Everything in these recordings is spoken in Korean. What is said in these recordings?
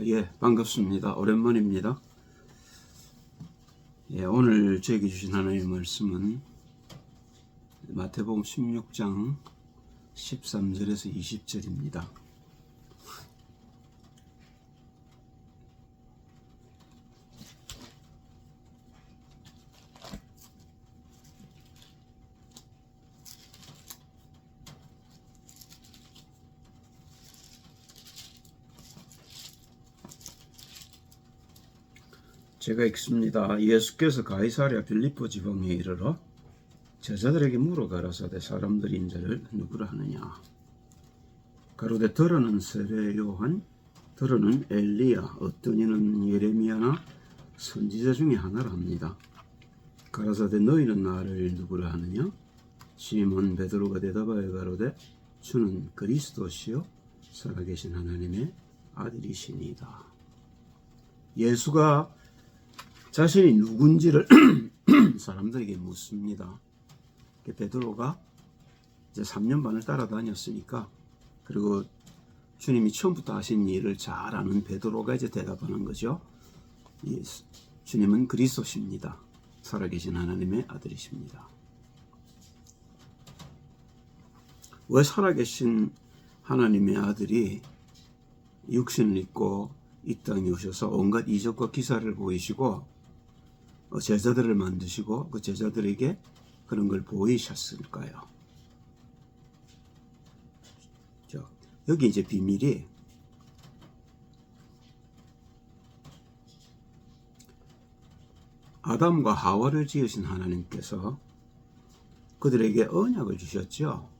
예, 반갑습니다. 오랜만입니다. 예, 오늘 저에게 주신 하나님의 말씀은 마태복음 16장 13절에서 20절입니다. 제가 읽습니다. 예수께서 가이사랴 빌립보 지방에 이르러 제자들에게 물어 가라사대 사람들이 인자를 누구라 하느냐. 가로되 더러는 세례 요한, 더러는 엘리야, 어떤 이는 예레미야나 선지자 중에 하나라 합니다. 가라사대 너희는 나를 누구라 하느냐. 시몬 베드로가 대답하여 가로되 주는 그리스도시요 살아계신 하나님의 아들이시니이다. 예수가 자신이 누군지를 사람들에게 묻습니다. 베드로가 이제 3년 반을 따라다녔으니까, 그리고 주님이 처음부터 하신 일을 잘 아는 베드로가 이제 대답하는 거죠. 주님은 그리스도십니다. 살아계신 하나님의 아들이십니다. 왜 살아계신 하나님의 아들이 육신을 입고 이 땅에 오셔서 온갖 이적과 기사를 보이시고 제자들을 만드시고 그 제자들에게 그런 걸 보이셨을까요? 여기 이제 비밀이 아담과 하와를 지으신 하나님께서 그들에게 언약을 주셨죠.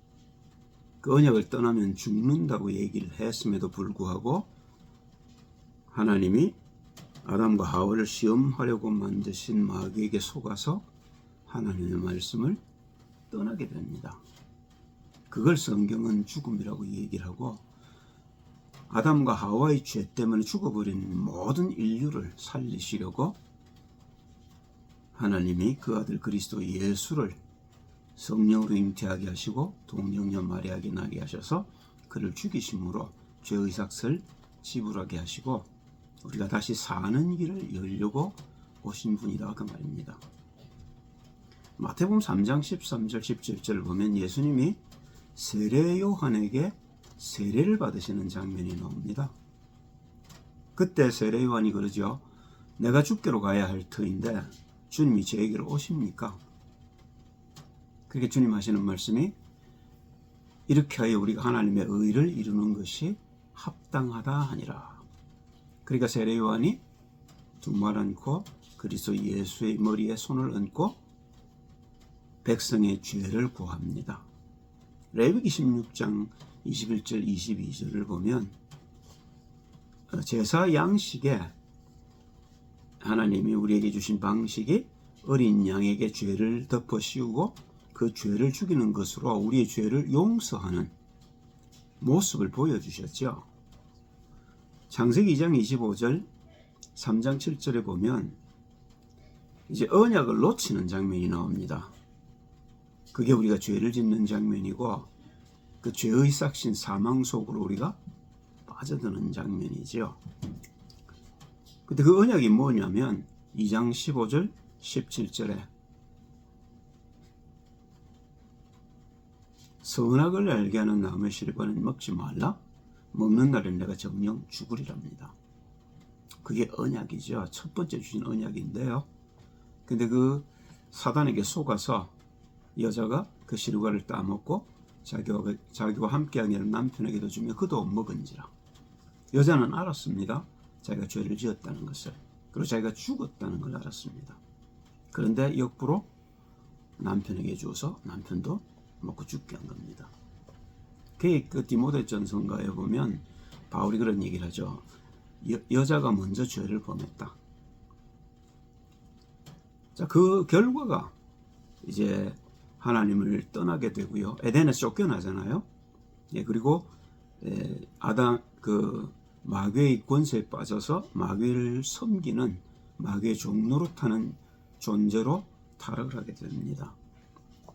그 언약을 떠나면 죽는다고 얘기를 했음에도 불구하고 하나님이 아담과 하와를 시험하려고 만드신 마귀에게 속아서 하나님의 말씀을 떠나게 됩니다. 그걸 성경은 죽음이라고 얘기를 하고, 아담과 하와의 죄 때문에 죽어버린 모든 인류를 살리시려고 하나님이 그 아들 그리스도 예수를 성령으로 잉태하게 하시고 동정녀 마리아에게 나게 하셔서 그를 죽이심으로 죄의 삭을 지불하게 하시고 우리가 다시 사는 길을 열려고 오신 분이다 그 말입니다. 마태복음 3장 13절 17절을 보면 예수님이 세례 요한에게 세례를 받으시는 장면이 나옵니다. 그때 세례 요한이 그러죠. 내가 주께로 가야 할 터인데 주님이 저에게로 오십니까? 그렇게 주님 하시는 말씀이 이렇게 하여 우리가 하나님의 의를 이루는 것이 합당하다 하니라. 그러니까 세례 요한이 두 말 얹고 그리스도 예수의 머리에 손을 얹고 백성의 죄를 구합니다. 레위기 16장 21절 22절을 보면 제사 양식에 하나님이 우리에게 주신 방식이 어린 양에게 죄를 덮어 씌우고 그 죄를 죽이는 것으로 우리의 죄를 용서하는 모습을 보여주셨죠. 창세기 2장 25절 3장 7절에 보면 이제 언약을 놓치는 장면이 나옵니다. 그게 우리가 죄를 짓는 장면이고 그 죄의 삭신 사망 속으로 우리가 빠져드는 장면이죠. 근데 그 언약이 뭐냐면 2장 15절 17절에 선악을 알게 하는 나무의 실과는 먹지 말라. 먹는 날엔 내가 정령 죽으리랍니다. 그게 언약이죠. 첫 번째 주신 언약인데요. 근데 그 사단에게 속아서 여자가 그 실과를 따먹고 자기와 함께하는 남편에게도 주며 그도 먹은지라. 여자는 알았습니다. 자기가 죄를 지었다는 것을. 그리고 자기가 죽었다는 걸 알았습니다. 그런데 역부로 남편에게 주어서 남편도 먹고 죽게 한 겁니다. 그 디모데전서에 보면 바울이 그런 얘기를 하죠. 여자가 먼저 죄를 범했다. 자, 그 결과가 이제 하나님을 떠나게 되고요. 에덴에서 쫓겨나잖아요. 예, 그리고 아담 그 마귀의 권세에 빠져서 마귀를 섬기는 마귀의 종노릇하는 존재로 타락을 하게 됩니다.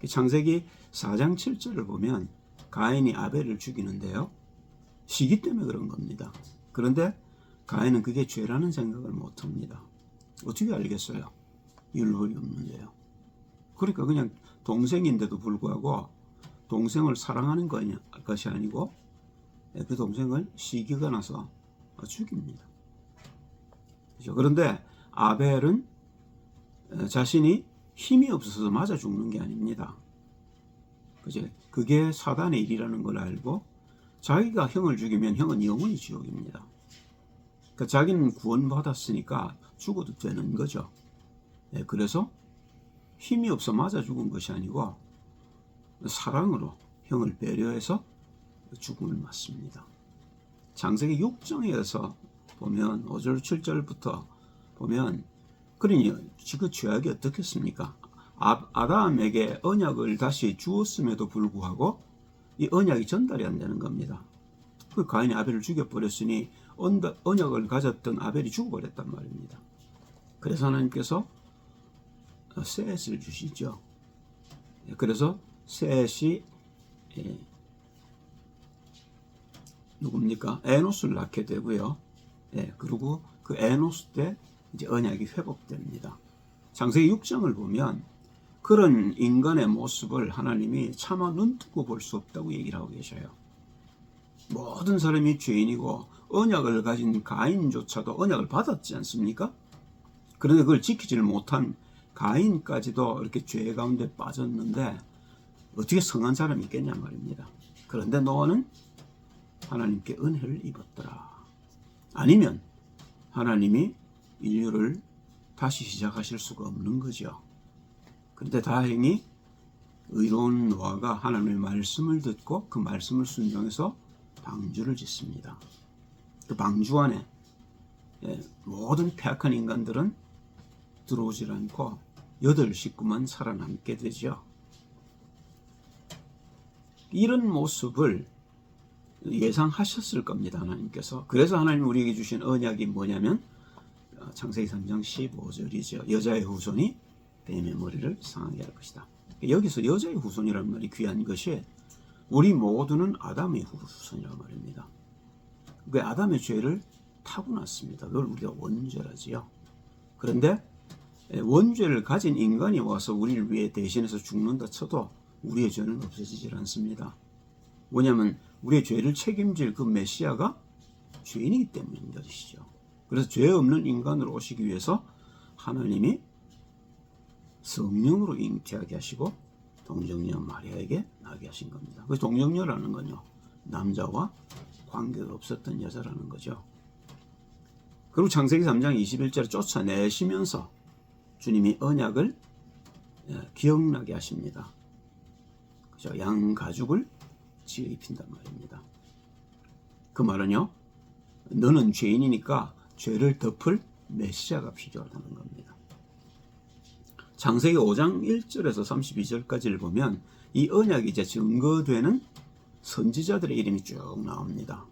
창세기 4장 7절을 보면 가인이 아벨을 죽이는데요. 시기 때문에 그런 겁니다. 그런데 가인은 그게 죄라는 생각을 못합니다. 어떻게 알겠어요? 율법이 없는데요. 그러니까 그냥 동생인데도 불구하고 동생을 사랑하는 것이 아니고 그 동생을 시기가 나서 죽입니다. 그렇죠? 그런데 아벨은 자신이 힘이 없어서 맞아 죽는 게 아닙니다. 그죠? 그게 사단의 일이라는 걸 알고 자기가 형을 죽이면 형은 영원히 지옥입니다. 그러니까 자기는 구원받았으니까 죽어도 되는 거죠. 그래서 힘이 없어 맞아 죽은 것이 아니고 사랑으로 형을 배려해서 죽음을 맞습니다. 창세기 6장에서 보면 5절 7절부터 보면 그러니 그 죄악이 어떻겠습니까? 아담에게 언약을 다시 주었음에도 불구하고 이 언약이 전달이 안 되는 겁니다. 그 가인이 아벨을 죽여버렸으니 언약을 가졌던 아벨이 죽어버렸단 말입니다. 그래서 하나님께서 셋을 주시죠. 그래서 셋이 누굽니까? 에노스를 낳게 되고요. 그리고 그 에노스 때 이제 언약이 회복됩니다. 창세기 6장을 보면 그런 인간의 모습을 하나님이 차마 눈뜨고 볼 수 없다고 얘기를 하고 계셔요. 모든 사람이 죄인이고 언약을 가진 가인조차도 언약을 받았지 않습니까? 그런데 그걸 지키지를 못한 가인까지도 이렇게 죄 가운데 빠졌는데 어떻게 성한 사람이 있겠냐 말입니다. 그런데 노아는 하나님께 은혜를 입었더라. 아니면 하나님이 인류를 다시 시작하실 수가 없는 거죠. 그런데 다행히 의로운 노아가 하나님의 말씀을 듣고 그 말씀을 순종해서 방주를 짓습니다. 그 방주 안에 모든 패악한 인간들은 들어오질 않고 8 식구만 살아남게 되죠. 이런 모습을 예상하셨을 겁니다. 하나님께서. 그래서 하나님 우리에게 주신 언약이 뭐냐면 창세기 3장 15절이죠. 여자의 후손이 뱀의 머리를 상하게 할 것이다. 여기서 여자의 후손이라는 말이 귀한 것이 우리 모두는 아담의 후손이라고 말입니다. 그 아담의 죄를 타고났습니다. 그걸 우리가 원죄라지요. 그런데 원죄를 가진 인간이 와서 우리를 위해 대신해서 죽는다 쳐도 우리의 죄는 없어지질 않습니다. 뭐냐면 우리의 죄를 책임질 그 메시아가 죄인이기 때문인 것이죠. 그래서 죄 없는 인간으로 오시기 위해서 하나님이 성령으로 잉태하게 하시고 동정녀 마리아에게 나게 하신 겁니다. 그 동정녀라는 건요, 남자와 관계가 없었던 여자라는 거죠. 그리고 창세기 3장 21절에 쫓아내시면서 주님이 언약을 기억나게 하십니다. 그죠? 양 가죽을 지어 입힌단 말입니다. 그 말은요, 너는 죄인이니까 죄를 덮을 메시아가 필요하다는 겁니다. 창세기 5장 1절에서 32절까지를 보면 이 언약이 이제 증거되는 선지자들의 이름이 쭉 나옵니다.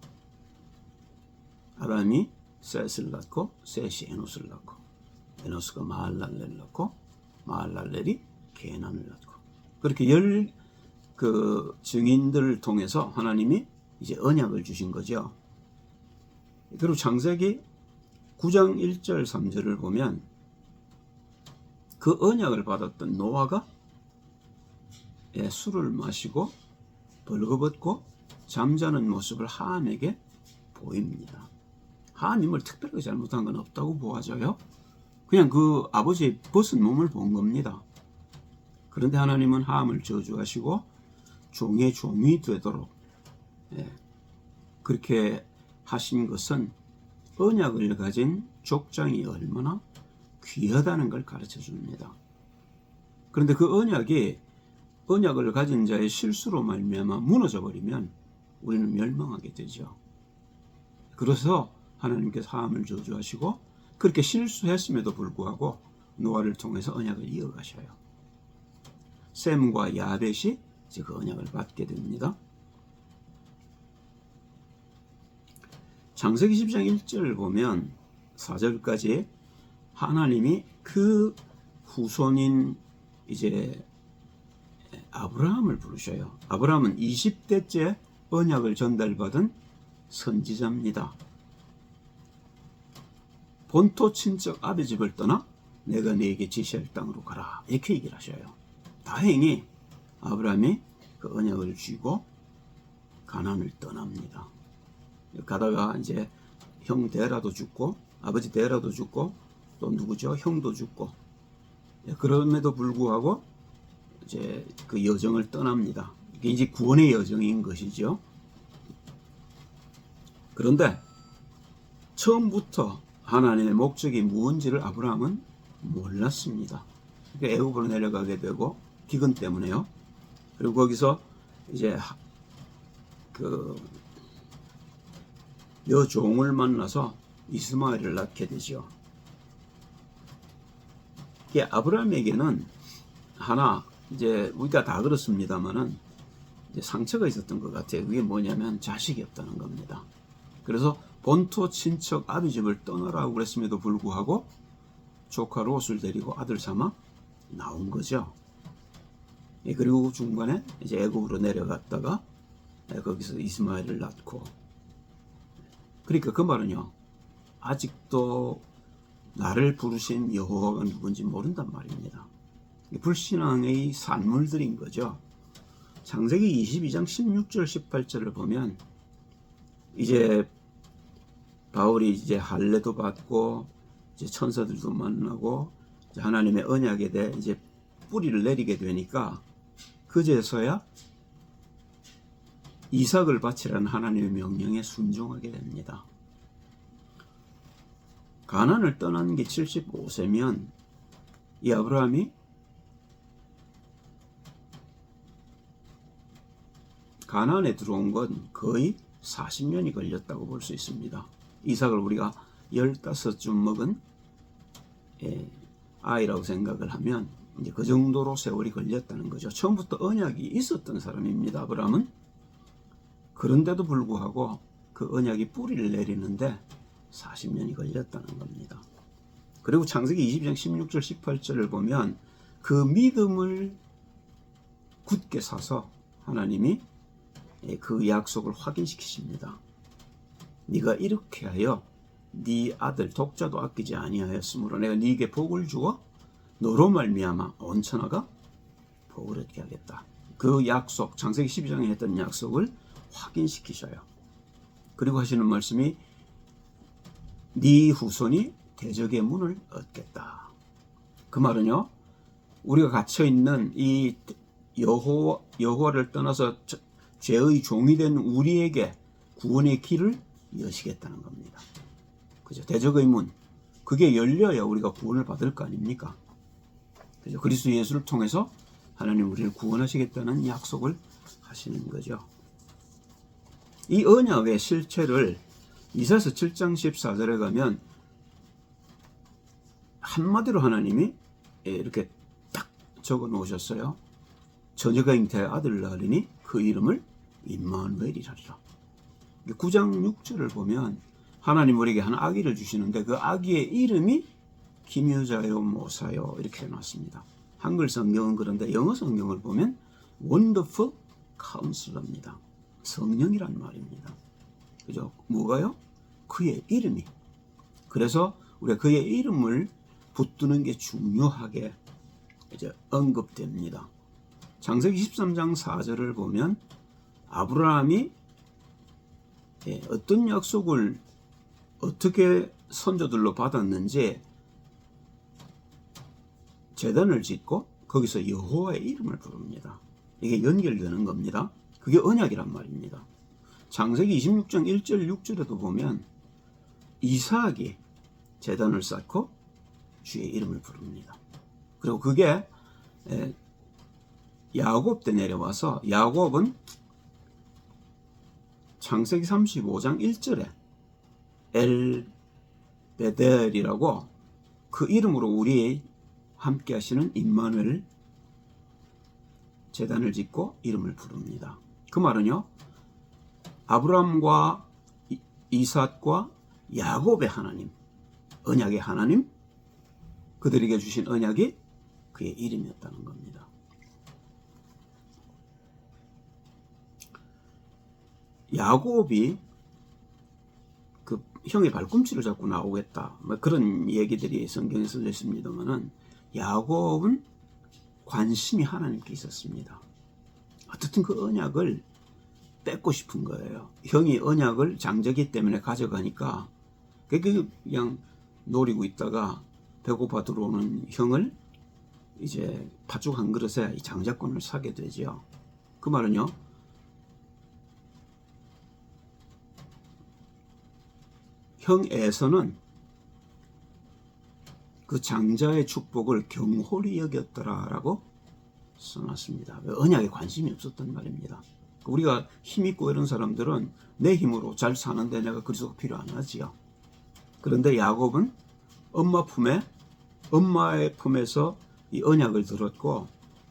아담이 셋을 낳고 셋이 에노스를 낳고 에노스가 마할랄렐을 낳고 마할랄렐이 게난을 낳고 그렇게 그 증인들을 통해서 하나님이 이제 언약을 주신 거죠. 그리고 창세기 9장 1절 3절을 보면 그 언약을 받았던 노아가 술을 마시고 벌거벗고 잠자는 모습을 함에게 보입니다. 함이 뭘 특별하게 잘못한 건 없다고 보아져요. 그냥 그 아버지의 벗은 몸을 본 겁니다. 그런데 하나님은 함을 저주하시고 종의 종이 되도록 그렇게 하신 것은 언약을 가진 족장이 얼마나 귀하다는 걸 가르쳐 줍니다. 그런데 그 언약을 가진 자의 실수로 말미암아 무너져 버리면 우리는 멸망하게 되죠. 그래서 하나님께서 함을 저주하시고 그렇게 실수했음에도 불구하고 노아를 통해서 언약을 이어가셔요. 셈과 야벳이 이제 그 언약을 받게 됩니다. 창세기 10장 1절을 보면 4절까지 하나님이 그 후손인 이제 아브라함을 부르셔요. 아브라함은 20대째 언약을 전달받은 선지자입니다. 본토 친척 아비 집을 떠나 내가 네게 지시할 땅으로 가라, 이렇게 얘기를 하셔요. 다행히 아브라함이 그 언약을 쥐고 가나안을 떠납니다. 가다가 이제 형 데라도 죽고 아버지 데라도 죽고 또 누구죠? 형도 죽고, 그럼에도 불구하고 이제 그 여정을 떠납니다. 이게 이제 구원의 여정인 것이죠. 그런데 처음부터 하나님의 목적이 무언지를 아브라함은 몰랐습니다. 그러니까 애굽으로 내려가게 되고 기근 때문에요. 그리고 거기서 이제 그 여종을 만나서 이스마엘을 낳게 되죠. 이게 아브라함에게는 하나 이제 우리가 다 그렇습니다만은 이제 상처가 있었던 것 같아요. 그게 뭐냐면 자식이 없다는 겁니다. 그래서 본토 친척 아비 집을 떠나라고 그랬음에도 불구하고 조카 롯을 데리고 아들 삼아 나온 거죠. 그리고 중간에 이제 애굽으로 내려갔다가 거기서 이스마엘을 낳고, 그러니까 그 말은요, 아직도 나를 부르신 여호와가 누군지 모른단 말입니다. 불신앙의 산물들인 거죠. 창세기 22장 16절 18절을 보면 이제 바울이 이제 할례도 받고 이제 천사들도 만나고 이제 하나님의 언약에 대해 이제 뿌리를 내리게 되니까 그제서야 이삭을 바치라는 하나님의 명령에 순종하게 됩니다. 가나안을 떠난 게 75세면 이 아브라함이 가나안에 들어온 건 거의 40년이 걸렸다고 볼 수 있습니다. 이삭을 우리가 15쯤 먹은 아이라고 생각을 하면 이제 그 정도로 세월이 걸렸다는 거죠. 처음부터 언약이 있었던 사람입니다, 아브라함은. 그런데도 불구하고 그 언약이 뿌리를 내리는데 40년이 걸렸다는 겁니다. 그리고 창세기 22장 16절 18절을 보면 그 믿음을 굳게 사서 하나님이 그 약속을 확인시키십니다. 네가 이렇게 하여 네 아들 독자도 아끼지 아니하였으므로 내가 네게 복을 주어 너로 말미암아 온 천하가 복을 얻게 하겠다. 그 약속, 창세기 12장에 했던 약속을 확인시키셔요. 그리고 하시는 말씀이 네 후손이 대적의 문을 얻겠다. 그 말은요, 우리가 갇혀있는 이 여호와를 떠나서 죄의 종이 된 우리에게 구원의 길을 여시겠다는 겁니다. 그죠? 대적의 문, 그게 열려야 우리가 구원을 받을 거 아닙니까? 그죠? 그리스도 예수를 통해서 하나님 우리를 구원하시겠다는 약속을 하시는 거죠. 이 언약의 실체를 이사야서 7장 14절에 가면 한마디로 하나님이 이렇게 딱 적어 놓으셨어요. 처녀가 잉태하여 아들을 낳으리니 그 이름을 임마누엘이라리라. 9장 6절을 보면 하나님 우리에게 한 아기를 주시는데 그 아기의 이름이 기묘자요 모사요 이렇게 해놨습니다. 한글 성경은 그런데 영어 성경을 보면 Wonderful Counselor입니다. 성령이란 말입니다. 그죠? 뭐가요? 그의 이름이. 그래서 우리가 그의 이름을 붙드는 게 중요하게 이제 언급됩니다. 창세기 13장 4절을 보면 아브라함이 어떤 약속을 어떻게 선조들로 받았는지 제단을 짓고 거기서 여호와의 이름을 부릅니다. 이게 연결되는 겁니다. 그게 언약이란 말입니다. 창세기 26장 1절 6절에도 보면 이삭이 제단을 쌓고 주의 이름을 부릅니다. 그리고 그게 야곱 때 내려와서 야곱은 창세기 35장 1절에 엘베델이라고 그 이름으로 우리 함께 하시는 임마누엘 제단을 짓고 이름을 부릅니다. 그 말은요, 아브라함과 이삭과 야곱의 하나님, 언약의 하나님, 그들에게 주신 언약이 그의 이름이었다는 겁니다. 야곱이 그 형의 발꿈치를 잡고 나오겠다. 뭐 그런 얘기들이 성경에 써져 있습니다만은 야곱은 관심이 하나님께 있었습니다. 어떻든 그 언약을 뺏고 싶은 거예요. 형이 언약을 장자기 때문에 가져가니까 그냥 노리고 있다가 배고파 들어오는 형을 이제 팥죽 한 그릇에 이 장자권을 사게 되죠. 그 말은요, 형 에서는 그 장자의 축복을 경홀히 여겼더라라고 써놨습니다. 언약에 관심이 없었단 말입니다. 우리가 힘있고 이런 사람들은 내 힘으로 잘 사는데 내가 그리스도가 필요 안 하지요. 그런데 야곱은 엄마의 품에서 이 언약을 들었고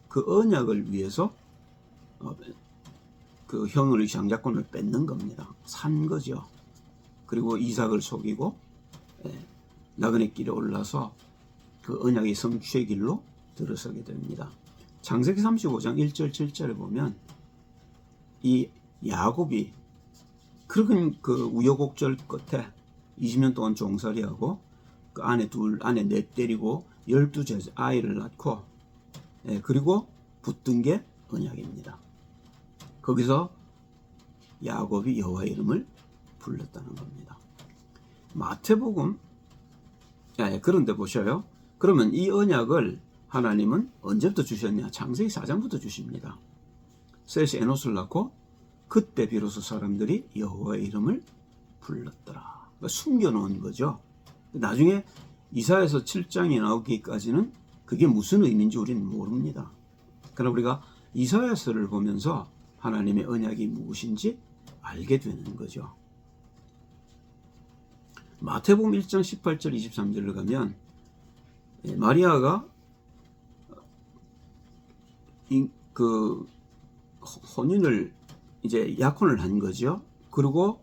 그 언약을 위해서 그 형을 장자권을 뺏는 겁니다. 산 거죠. 그리고 이삭을 속이고 나그네 길에 올라서 그 언약의 성취의 길로 들어서게 됩니다. 창세기 35장 1절 7절에 보면 이 야곱이 그런 그 우여곡절 끝에 20년 동안 종살이하고 그 아내 넷 데리고 12째 아이를 낳고 그리고 붙든 게 언약입니다. 거기서 야곱이 여호와의 이름을 불렀다는 겁니다. 마태복음 그런데 보셔요. 그러면 이 언약을 하나님은 언제부터 주셨냐? 창세기 4장부터 주십니다. 셋이 에노스를 낳고 그때 비로소 사람들이 여호와의 이름을 불렀더라. 그러니까 숨겨놓은 거죠. 나중에 이사야서 7장이 나오기까지는 그게 무슨 의미인지 우리는 모릅니다. 그러나 우리가 이사야서를 보면서 하나님의 언약이 무엇인지 알게 되는 거죠. 마태복음 1장 18절 23절을 가면 마리아가 그 혼인을 이제 약혼을 한 거죠. 그리고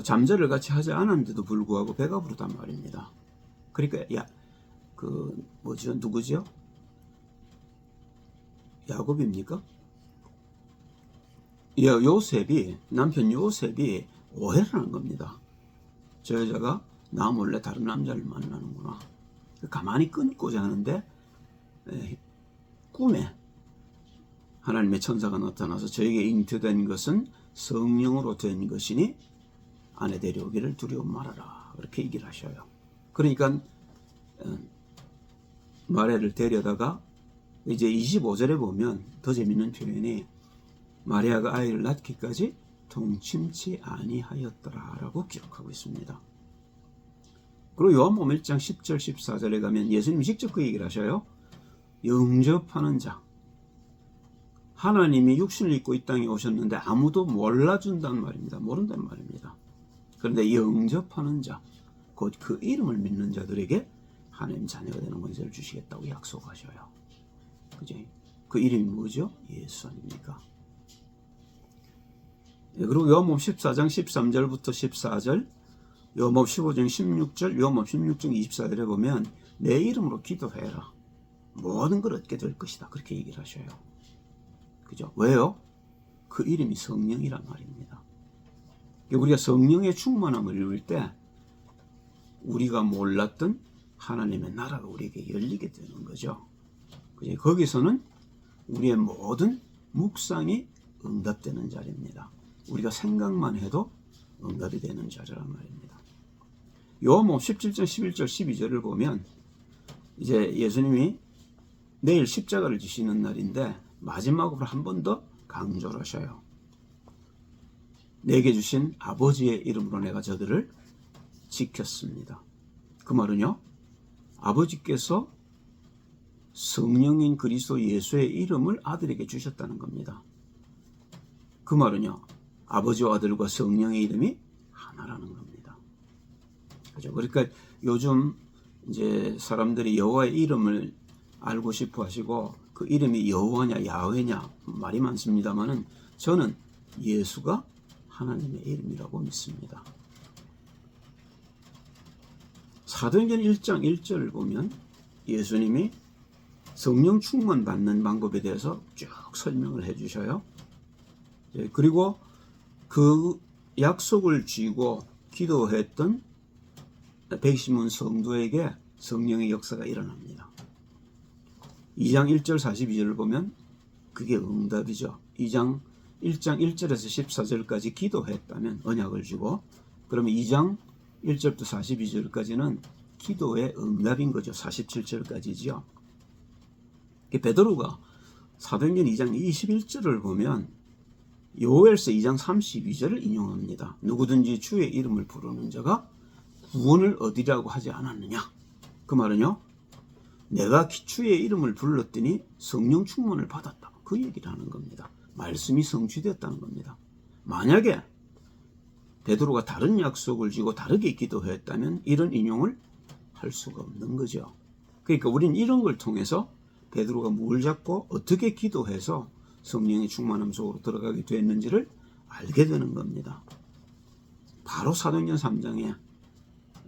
잠자를 같이 하지 않았는데도 불구하고 배가 부르단 말입니다. 그러니까 누구죠? 야곱입니까? 남편 요셉이 오해를 한 겁니다. 저 여자가 나 몰래 다른 남자를 만나는구나. 가만히 끊고자 하는데 꿈에 하나님의 천사가 나타나서 저에게 잉태된 것은 성령으로 된 것이니 아내 데려오기를 두려워 말아라. 그렇게 얘기를 하셔요. 그러니까 마리아를 데려다가 이제 25절에 보면 더 재밌는 표현이 마리아가 아이를 낳기까지 동침치 아니하였더라라고 기록하고 있습니다. 그리고 요한복음 1장 10절 14절에 가면 예수님이 직접 그 얘기를 하셔요. 영접하는 자, 하나님이 육신을 입고 이 땅에 오셨는데 아무도 몰라준단 말입니다. 모른단 말입니다. 그런데 영접하는 자, 곧 그 이름을 믿는 자들에게 하나님 자녀가 되는 권세를 주시겠다고 약속하셔요. 그죠? 그 이름이 뭐죠? 예수 아닙니까? 그리고 요한복음 14장 13절부터 14절, 요한복음 15장 16절, 요한복음 16장 24절에 보면 내 이름으로 기도해라. 모든 걸 얻게 될 것이다. 그렇게 얘기를 하셔요. 그죠? 왜요? 그 이름이 성령이란 말입니다. 우리가 성령의 충만함을 이룰 때 우리가 몰랐던 하나님의 나라가 우리에게 열리게 되는 거죠. 그죠? 거기서는 우리의 모든 묵상이 응답되는 자리입니다. 우리가 생각만 해도 응답이 되는 자리란 말입니다. 요한복음 17장 11절 12절을 보면 이제 예수님이 내일 십자가를 지시는 날인데 마지막으로 한 번 더 강조를 하셔요. 내게 주신 아버지의 이름으로 내가 저들을 지켰습니다. 그 말은요, 아버지께서 성령인 그리스도 예수의 이름을 아들에게 주셨다는 겁니다. 그 말은요, 아버지와 아들과 성령의 이름이 하나라는 겁니다. 그죠? 그러니까 요즘 이제 사람들이 여호와의 이름을 알고 싶어 하시고 그 이름이 여호와냐 야훼냐 말이 많습니다만은 저는 예수가 하나님의 이름이라고 믿습니다. 사도행전 1장 1절을 보면 예수님이 성령 충만 받는 방법에 대해서 쭉 설명을 해 주셔요. 그리고 그 약속을 쥐고 기도했던 백시문 성도에게 성령의 역사가 일어납니다. 2장 1절 42절을 보면 그게 응답이죠. 1장 1절에서 14절까지 기도했다면 언약을 주고, 그러면 2장 1절부터 42절까지는 기도의 응답인 거죠. 47절까지지요. 베드로가 사도행전 2장 21절을 보면 요엘서 2장 32절을 인용합니다. 누구든지 주의 이름을 부르는 자가 구원을 얻으리라고 하지 않았느냐. 그 말은요, 내가 주의 이름을 불렀더니 성령 충만을 받았다. 그 얘기를 하는 겁니다. 말씀이 성취됐다는 겁니다. 만약에 베드로가 다른 약속을 주고 다르게 기도했다면 이런 인용을 할 수가 없는 거죠. 그러니까 우리는 이런 걸 통해서 베드로가 뭘 잡고 어떻게 기도해서 성령의 충만함 속으로 들어가게 됐는지를 알게 되는 겁니다. 바로 사도행전 3장에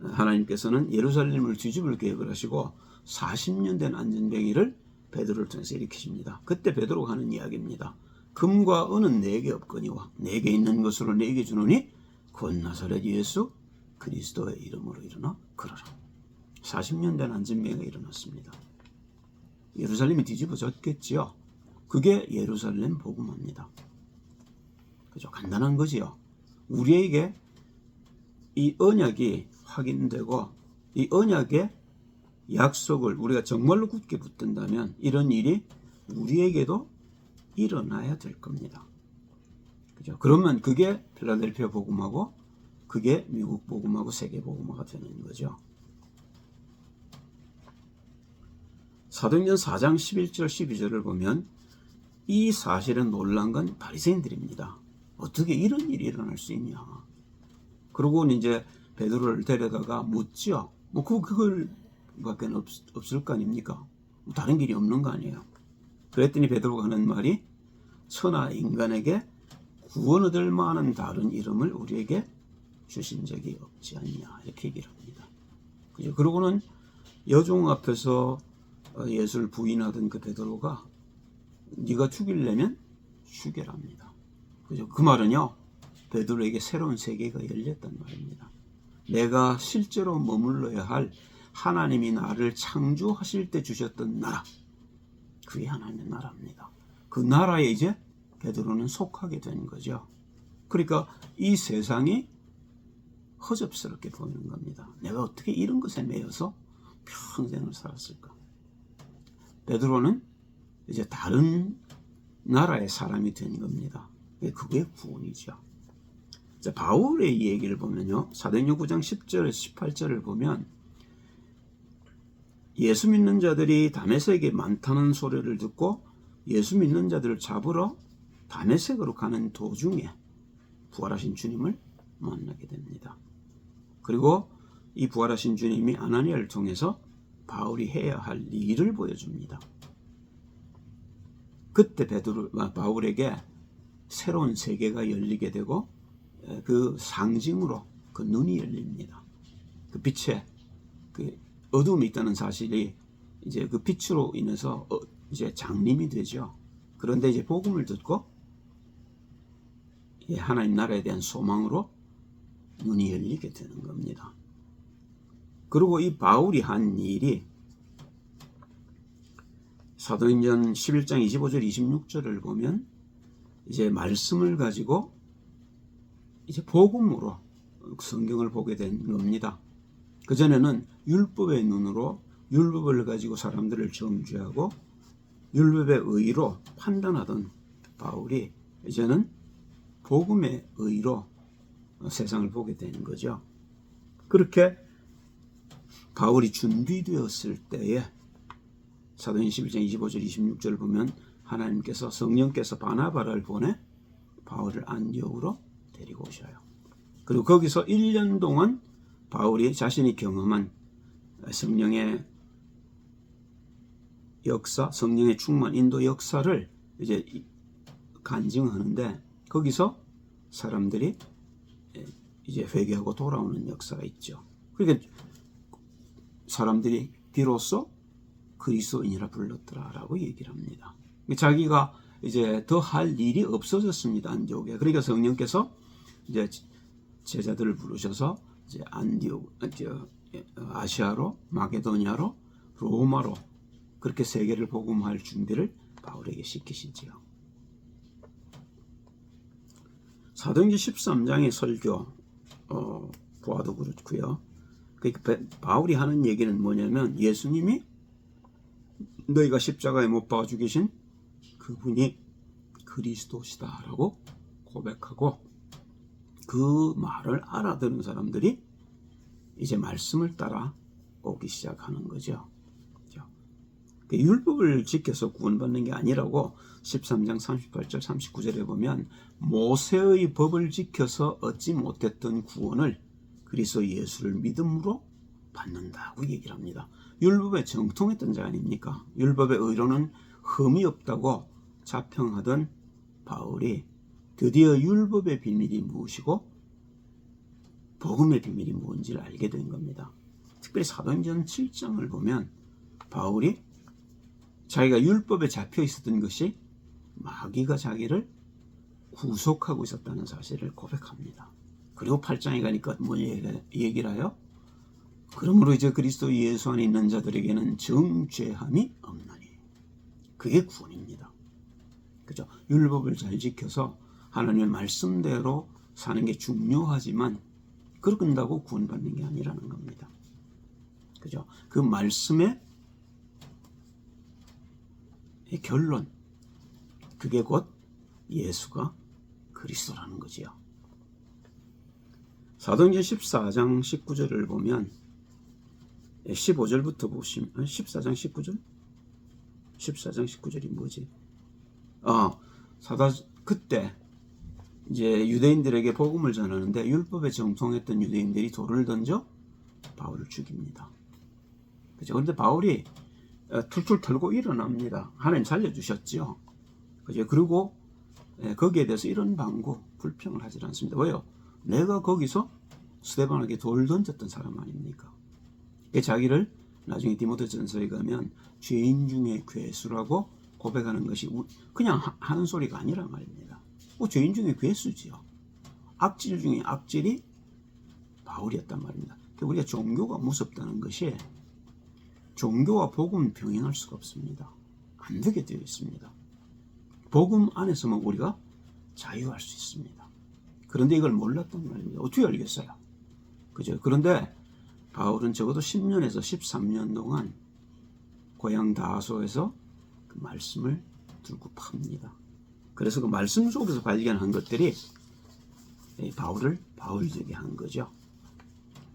하나님께서는 예루살렘을 뒤집을 계획을 하시고 40년 된 안전병이를 베드로를 통해서 일으키십니다. 그때 베드로가 하는 이야기입니다. 금과 은은 내게 없거니와 내게 있는 것으로 내게 주노니 곧 나사렛 예수 그리스도의 이름으로 일어나 걸어라. 40년 된 안전병이 일어났습니다. 예루살렘이 뒤집어졌겠지요. 그게 예루살렘 복음화입니다. 그죠? 간단한 거지요. 우리에게 이 언약이 확인되고 이 언약의 약속을 우리가 정말로 굳게 붙든다면 이런 일이 우리에게도 일어나야 될 겁니다. 그죠? 그러면 그게 필라델피아 복음화고 그게 미국 복음화고 세계 복음화가 되는 거죠. 사도행전 4장 11절 12절을 보면 이 사실에 놀란 건 바리새인들입니다. 어떻게 이런 일이 일어날 수 있냐. 그러고 이제 베드로를 데려다가 묻지요. 그걸 밖에 없을 거 아닙니까? 다른 길이 없는 거 아니에요. 그랬더니 베드로가 하는 말이 천하 인간에게 구원 얻을 만한 다른 이름을 우리에게 주신 적이 없지 않냐. 이렇게 얘기를 합니다. 그죠? 그러고는 여종 앞에서 예수를 부인하던 그 베드로가 네가 죽이려면 죽여랍니다. 그죠? 그 말은요, 베드로에게 새로운 세계가 열렸단 말입니다. 내가 실제로 머물러야 할 하나님이 나를 창조하실 때 주셨던 나라, 그게 하나님의 나라입니다. 그 나라에 이제 베드로는 속하게 된 거죠. 그러니까 이 세상이 허접스럽게 보이는 겁니다. 내가 어떻게 이런 것에 매여서 평생을 살았을까? 베드로는 이제 다른 나라의 사람이 된 겁니다. 그게 구원이죠. 자, 바울의 이 얘기를 보면요, 사도행전 9장 10절에서 18절을 보면 예수 믿는 자들이 다메섹에 많다는 소리를 듣고 예수 믿는 자들을 잡으러 다메섹으로 가는 도중에 부활하신 주님을 만나게 됩니다. 그리고 이 부활하신 주님이 아나니아를 통해서 바울이 해야 할 일을 보여줍니다. 그때 바울에게 새로운 세계가 열리게 되고 그 상징으로 그 눈이 열립니다. 그 빛에 그 어둠이 있다는 사실이 이제 그 빛으로 인해서 이제 장림이 되죠. 그런데 이제 복음을 듣고 하나님 나라에 대한 소망으로 눈이 열리게 되는 겁니다. 그리고 이 바울이 한 일이 사도행전 11장 25절 26절을 보면 이제 말씀을 가지고 이제 복음으로 성경을 보게 된 겁니다. 그전에는 율법의 눈으로 율법을 가지고 사람들을 정죄하고 율법의 의로 판단하던 바울이 이제는 복음의 의로 세상을 보게 되는 거죠. 그렇게 바울이 준비되었을 때에 사도행전 11장 25절 26절을 보면 하나님께서 성령께서 바나바를 보내 바울을 안디옥으로 데리고 오셔요. 그리고 거기서 1년 동안 바울이 자신이 경험한 성령의 역사, 성령의 충만, 인도 역사를 이제 간증하는데 거기서 사람들이 이제 회개하고 돌아오는 역사가 있죠. 그러니까 사람들이 비로소 그리스도인이라 불렀더라라고 얘기를 합니다. 자기가 이제 더 할 일이 없어졌습니다. 안디옥에. 그러니까 성령께서 이제 제자들을 부르셔서 이제 아시아로, 마게도니아로, 로마로 그렇게 세계를 복음화할 준비를 바울에게 시키시지요. 사도행전 13장의 설교 보아도 그렇고요. 그러니까 바울이 하는 얘기는 뭐냐면 예수님이 너희가 십자가에 못 박아 죽이신 그분이 그리스도시다라고 고백하고 그 말을 알아듣는 사람들이 이제 말씀을 따라 오기 시작하는 거죠. 율법을 지켜서 구원받는 게 아니라고 13장 38절 39절에 보면 모세의 법을 지켜서 얻지 못했던 구원을 그리스도 예수를 믿음으로 받는다고 얘기를 합니다. 율법에 정통했던 자 아닙니까? 율법의 의로는 흠이 없다고 자평하던 바울이 드디어 율법의 비밀이 무엇이고 복음의 비밀이 뭔지를 알게 된 겁니다. 특별히 사도행전 7장을 보면 바울이 자기가 율법에 잡혀 있었던 것이 마귀가 자기를 구속하고 있었다는 사실을 고백합니다. 그리고 8장에 가니까 뭐 얘기를 해요? 그러므로 이제 그리스도 예수 안에 있는 자들에게는 정죄함이 없나니. 그게 구원입니다. 그죠? 율법을 잘 지켜서 하나님의 말씀대로 사는 게 중요하지만 그런다고 구원받는 게 아니라는 겁니다. 그죠? 그 말씀의 결론, 그게 곧 예수가 그리스도라는 거지요. 사도행전 14장 19절을 보면 15절부터 보시면 14장 19절? 14장 19절이 뭐지? 그때 이제 유대인들에게 복음을 전하는데 율법에 정통했던 유대인들이 돌을 던져 바울을 죽입니다. 그죠? 그런데 바울이 툴툴 털고 일어납니다. 하나님 살려주셨죠. 그죠? 그리고 거기에 대해서 이런 방구, 불평을 하지 않습니다. 왜요? 내가 거기서 스데반에게 돌 던졌던 사람 아닙니까? 자기를 나중에 디모데전서에 가면 죄인 중에 괴수라고 고백하는 것이 그냥 하는 소리가 아니란 말입니다. 죄인 중에 괴수지요. 악질 중에 악질이 바울이었단 말입니다. 우리가 종교가 무섭다는 것이 종교와 복음은 병행할 수가 없습니다. 안 되게 되어 있습니다. 복음 안에서만 우리가 자유할 수 있습니다. 그런데 이걸 몰랐단 말입니다. 어떻게 알겠어요? 그죠? 그런데 바울은 적어도 10년에서 13년 동안 고향 다소에서 그 말씀을 들고 팝니다. 그래서 그 말씀 속에서 발견한 것들이 바울을 바울되게 한 거죠.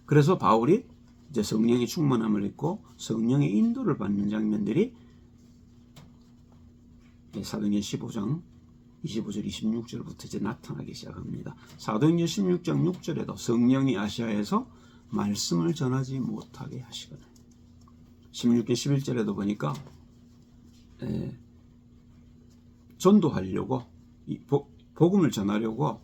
그래서 바울이 이제 성령의 충만함을 입고 성령의 인도를 받는 장면들이 사도행전 15장 25절 26절부터 이제 나타나기 시작합니다. 사도행전 16장 6절에도 성령이 아시아에서 말씀을 전하지 못하게 하시거든. 16장 11절에도 보니까 전도하려고 복음을 전하려고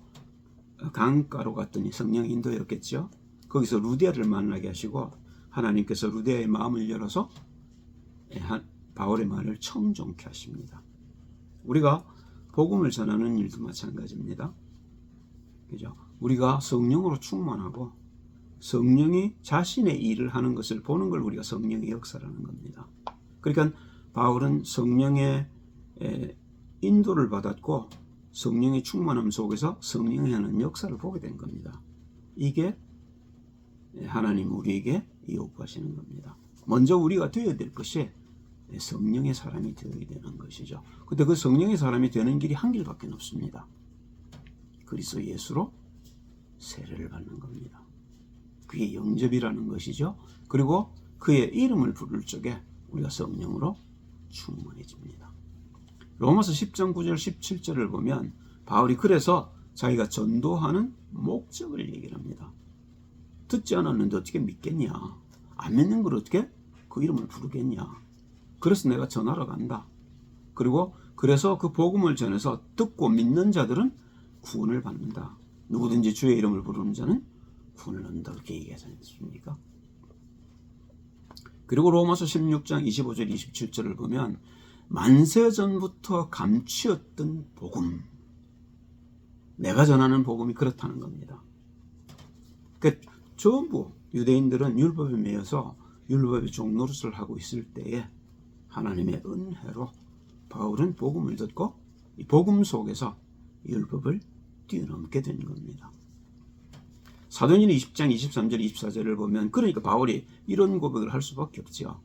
강가로 갔더니 성령 인도였겠죠. 거기서 루디아를 만나게 하시고 하나님께서 루디아의 마음을 열어서 바울의 말을 청종케 하십니다. 우리가 복음을 전하는 일도 마찬가지입니다. 그죠? 우리가 성령으로 충만하고 성령이 자신의 일을 하는 것을 보는 걸 우리가 성령의 역사라는 겁니다. 그러니까 바울은 성령의 인도를 받았고 성령의 충만함 속에서 성령이 하는 역사를 보게 된 겁니다. 이게 하나님 우리에게 요구하시는 겁니다. 먼저 우리가 되어야 될 것이 성령의 사람이 되어야 되는 것이죠. 근데 그 성령의 사람이 되는 길이 한 길밖에 없습니다. 그리스도 예수로 세례를 받는 겁니다. 그게 영접이라는 것이죠. 그리고 그의 이름을 부를 적에 우리가 성령으로 충만해집니다. 로마서 10장 9절 17절을 보면 바울이 그래서 자기가 전도하는 목적을 얘기를 합니다. 듣지 않았는데 어떻게 믿겠냐? 안 믿는 걸 어떻게 그 이름을 부르겠냐? 그래서 내가 전하러 간다. 그리고 그래서 그 복음을 전해서 듣고 믿는 자들은 구원을 받는다. 누구든지 주의 이름을 부르는 자는 구원을 얻는다. 그렇게 얘기하지 않습니까? 그리고 로마서 16장 25절 27절을 보면 만세 전부터 감추었던 복음, 내가 전하는 복음이 그렇다는 겁니다. 그 전부 유대인들은 율법에 매여서 율법의 종노릇을 하고 있을 때에 하나님의 은혜로 바울은 복음을 듣고 이 복음 속에서 율법을 뛰어넘게 된 겁니다. 사도행전 20장 23절 24절을 보면 그러니까 바울이 이런 고백을 할 수밖에 없죠.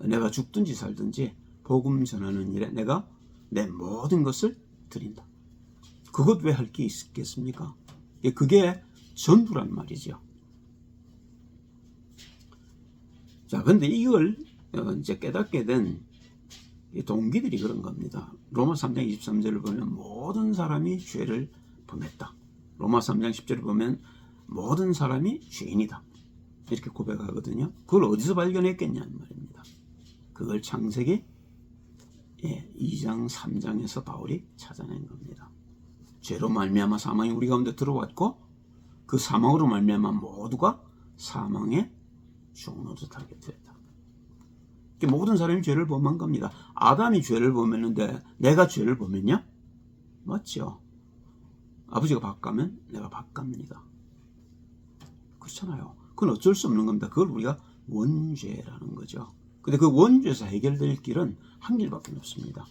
내가 죽든지 살든지 복음 전하는 일에 내가 내 모든 것을 드린다. 그것 왜 할 게 있겠습니까? 그게 전부란 말이죠. 자, 근데 이걸 이제 깨닫게 된 동기들이 그런 겁니다. 로마 3장 23절을 보면 모든 사람이 죄를 범했다. 로마 3장 10절을 보면 모든 사람이 죄인이다. 이렇게 고백하거든요. 그걸 어디서 발견했겠냐는 말입니다. 그걸 창세기 2장 3장에서 바울이 찾아낸 겁니다. 죄로 말미암아 사망이 우리 가운데 들어왔고 그 사망으로 말미암아 모두가 사망의 종노릇하게 되었다. 모든 사람이 죄를 범한 겁니다. 아담이 죄를 범했는데 내가 죄를 범했냐? 맞죠? 아버지가 밥 가면 내가 밥 갑니다. 그렇잖아요. 그건 어쩔 수 없는 겁니다. 그걸 우리가 원죄라는 거죠. 근데 그 원죄에서 해결될 길은 한 길밖에 없습니다.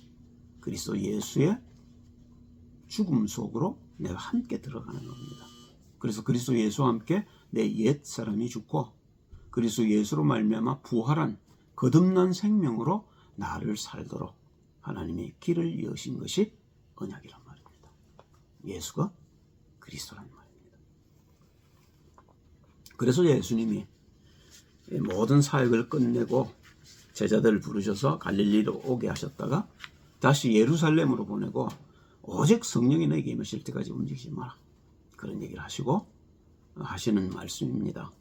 그리스도 예수의 죽음 속으로 내가 함께 들어가는 겁니다. 그래서 그리스도 예수와 함께 내 옛 사람이 죽고 그리스도 예수로 말미암아 부활한 거듭난 생명으로 나를 살도록 하나님의 길을 여신 것이 언약이란 말입니다. 예수가 그리스도라는 말입니다. 그래서 예수님이 모든 사역을 끝내고 제자들을 부르셔서 갈릴리로 오게 하셨다가 다시 예루살렘으로 보내고 오직 성령이 너에게 임하실 때까지 움직이지 마라. 그런 얘기를 하시고 하시는 말씀입니다.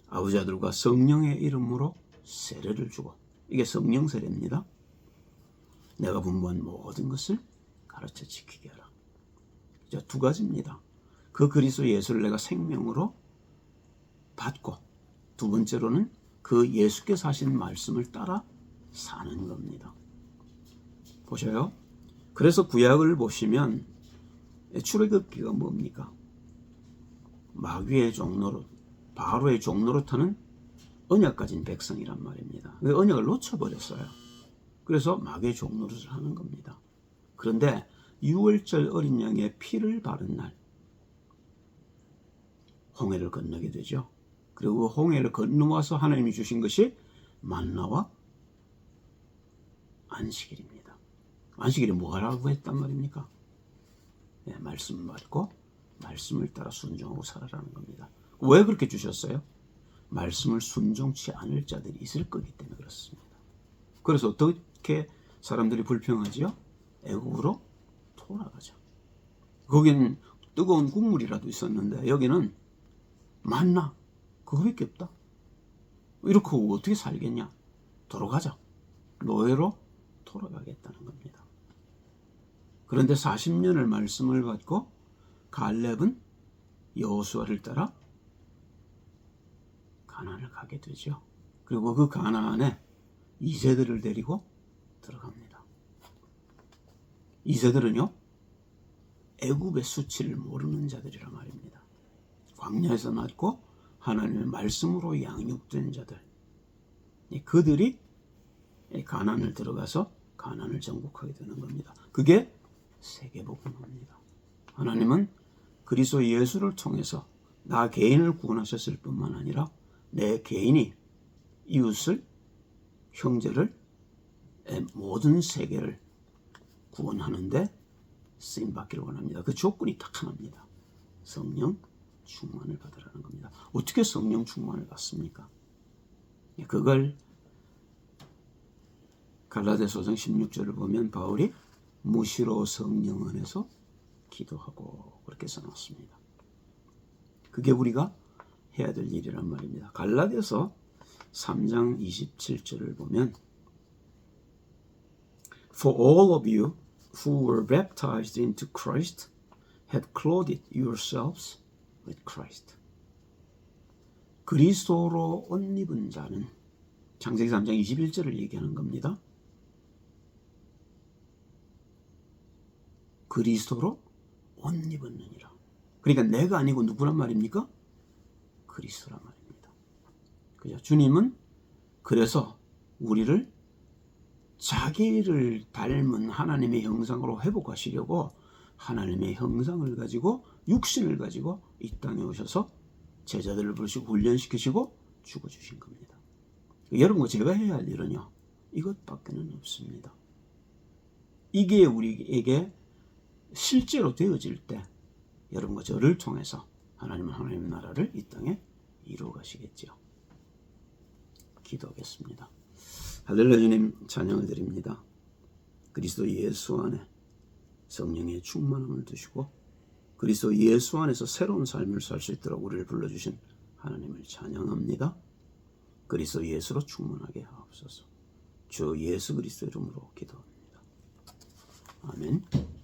아버지 아들과 성령의 이름으로 세례를 주고 이게 성령 세례입니다. 내가 분부한 모든 것을 가르쳐 지키게 하라. 자, 두 가지입니다. 그 그리스도 예수를 내가 생명으로 받고 두 번째로는 그 예수께서 하신 말씀을 따라 사는 겁니다. 보셔요. 그래서 구약을 보시면 출애굽기가 뭡니까? 마귀의 종노릇, 바로의 종노릇하는 언약 가진 백성이란 말입니다. 그 언약을 놓쳐버렸어요. 그래서 마귀의 종노릇을 하는 겁니다. 그런데 6월절 어린 양의 피를 바른 날 홍해를 건너게 되죠. 그리고 홍해를 건너와서 하나님이 주신 것이 만나와 안식일입니다. 안식일이 뭐라고 했단 말입니까? 네, 말씀 받고 말씀을 따라 순종하고 살아라는 겁니다. 왜 그렇게 주셨어요? 말씀을 순종치 않을 자들이 있을 거기 때문에 그렇습니다. 그래서 어떻게 사람들이 불평하지요? 애국으로 돌아가죠. 거기는 뜨거운 국물이라도 있었는데 여기는 만나 그거밖에 없다. 이렇게 어떻게 살겠냐? 돌아가자. 노예로 돌아가겠다는 겁니다. 그런데 40년을 말씀을 받고 갈렙은 여호수아를 따라 가나안을 가게 되죠. 그리고 그 가나안에 이세들을 데리고 들어갑니다. 이세들은요, 애굽의 수치를 모르는 자들이란 말입니다. 광야에서 낳고 하나님의 말씀으로 양육된 자들, 그들이 가나안을 들어가서 가나안을 정복하게 되는 겁니다. 그게 세계복음입니다. 하나님은 그리스도 예수를 통해서 나 개인을 구원하셨을 뿐만 아니라 내 개인이 이웃을, 형제를, 모든 세계를 구원하는데 쓰임받기를 원합니다. 그 조건이 딱 하나입니다. 성령 충만을 받으라는 겁니다. 어떻게 성령 충만을 받습니까? 그걸 갈라디아서 16절을 보면 바울이 무시로 성령 안에서 기도하고 그렇게 써놨습니다. 그게 우리가 해야 될 일이란 말입니다. 갈라디아서 3장 27절을 보면 For all of you who were baptized into Christ have clothed yourselves with Christ. 그리스도로 옷 입은 자는 창세기 3장 21절을 얘기하는 겁니다. 그리스도로 옷 입었느니라. 그러니까 내가 아니고 누구란 말입니까? 그리스도란 말입니다. 그죠? 주님은 그래서 우리를 자기를 닮은 하나님의 형상으로 회복하시려고 하나님의 형상을 가지고 육신을 가지고 이 땅에 오셔서 제자들을 부르시고 훈련시키시고 죽어주신 겁니다. 여러분과 제가 해야 할 일은요, 이것밖에는 없습니다. 이게 우리에게 실제로 되어질 때 여러분과 저를 통해서 하나님은 하나님의 나라를 이 땅에 이루어 가시겠지요. 기도하겠습니다. 할렐루야. 주님 찬양을 드립니다. 그리스도 예수 안에 성령의 충만함을 두시고 그리스도 예수 안에서 새로운 삶을 살 수 있도록 우리를 불러주신 하나님을 찬양합니다. 그리스도 예수로 충만하게 하옵소서. 주 예수 그리스도 이름으로 기도합니다. 아멘.